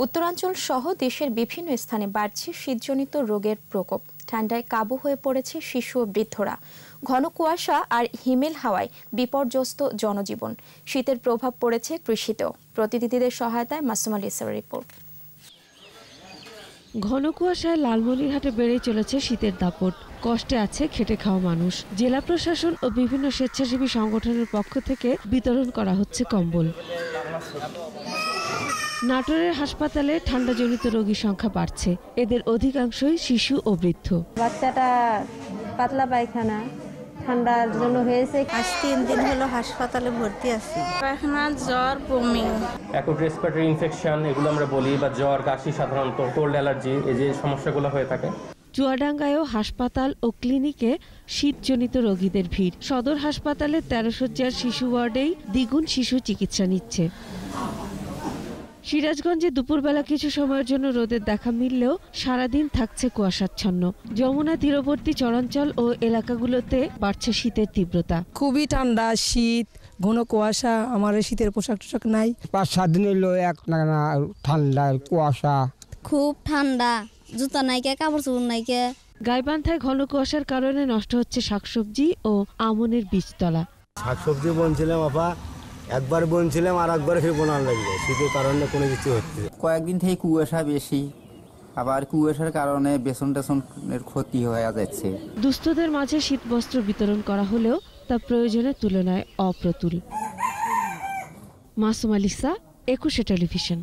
উত্তরাঞ্চল সহ দেশের বিভিন্ন স্থানে বাড়ছে শীতজনিত রোগের প্রকোপ। ঠান্ডায় কাবু হয়ে পড়েছে শিশু ও বৃদ্ধরা। ঘন কুয়াশা আর হিমেল হাওয়ায় বিপর্যস্ত জনজীবন। শীতের প্রভাব পড়েছে কৃষিতেও। প্রতিনিধিদের সহায়তায় মাসুম আল ইসলামের রিপোর্ট। ঘন কুয়াশায় লালমনিরহাটে বেড়েই চলেছে শীতের দাপট। কষ্টে আছে খেটে খাওয়া মানুষ। জেলা প্রশাসন ও বিভিন্ন স্বেচ্ছাসেবী সংগঠনের পক্ষ থেকে বিতরণ করা হচ্ছে কম্বল। নাটোরের হাসপাতালে ঠান্ডাজনিত রোগীর সংখ্যা বাড়ছে। এদের অধিকাংশই শিশু ও বৃদ্ধ। বাচ্চাটা পাতলা পায়খানা ঠান্ডার জন্য হয়েছে। আজ 3 দিন হলো হাসপাতালে ভর্তি আছি। পায়খানা, জ্বর, বমি, অ্যাকুট রেসপিরেটরি ইনফেকশন এগুলো আমরা বলি, বা জ্বর, কাশি, সাধারণত কোল্ড অ্যালার্জি, এই যে সমস্যাগুলো হয়ে থাকে। চুয়াডাঙ্গায়ও হাসপাতাল ও ক্লিনিকে শীতজনিত রোগীদের ভিড়। সদর হাসপাতালে 13 শয্যার শিশু ওয়ার্ডেই দ্বিগুণ শিশু চিকিৎসা নিচ্ছে। সিরাজগঞ্জে দুপুরবেলা কিছু সময়ের জন্য রোদের দেখা মিললেও সারাদিন থাকছে কুয়াশাচ্ছন্ন। যমুনা তীরবর্তী চরাঞ্চল ও এলাকাগুলোতে বাড়ছে শীতের তীব্রতা। খুবই ঠান্ডা, শীত, ঘন কুয়াশা। আমার শীতের পোশাক টোশাক নাই। 5-7 দিন হলো এক ঠান্ডা কুয়াশা, খুব ঠান্ডা, জুতা নাইকে, কাপড় চোপড় নাইকে। গাইবান্ধায় ঘন কুয়াশার কারণে নষ্ট হচ্ছে শাকসবজি ও আমনের বীজতলা। শাকসবজি বনছিলাম আপা, একবার বনছিলাম আর একবার ফের বোনার লাগবে। শীতের কারণে কোনো কিছু হচ্ছে। কয়েকদিন থেকে কুয়াশা বেশি, আবার কুয়াশার কারণে বেসন টেসনের ক্ষতি হয়ে যাচ্ছে। দুস্থদের মাঝে শীতবস্ত্র বিতরণ করা হলেও তা প্রয়োজনের তুলনায় অপ্রতুল। মাসুম আলিসা, 21 টেলিভিশন।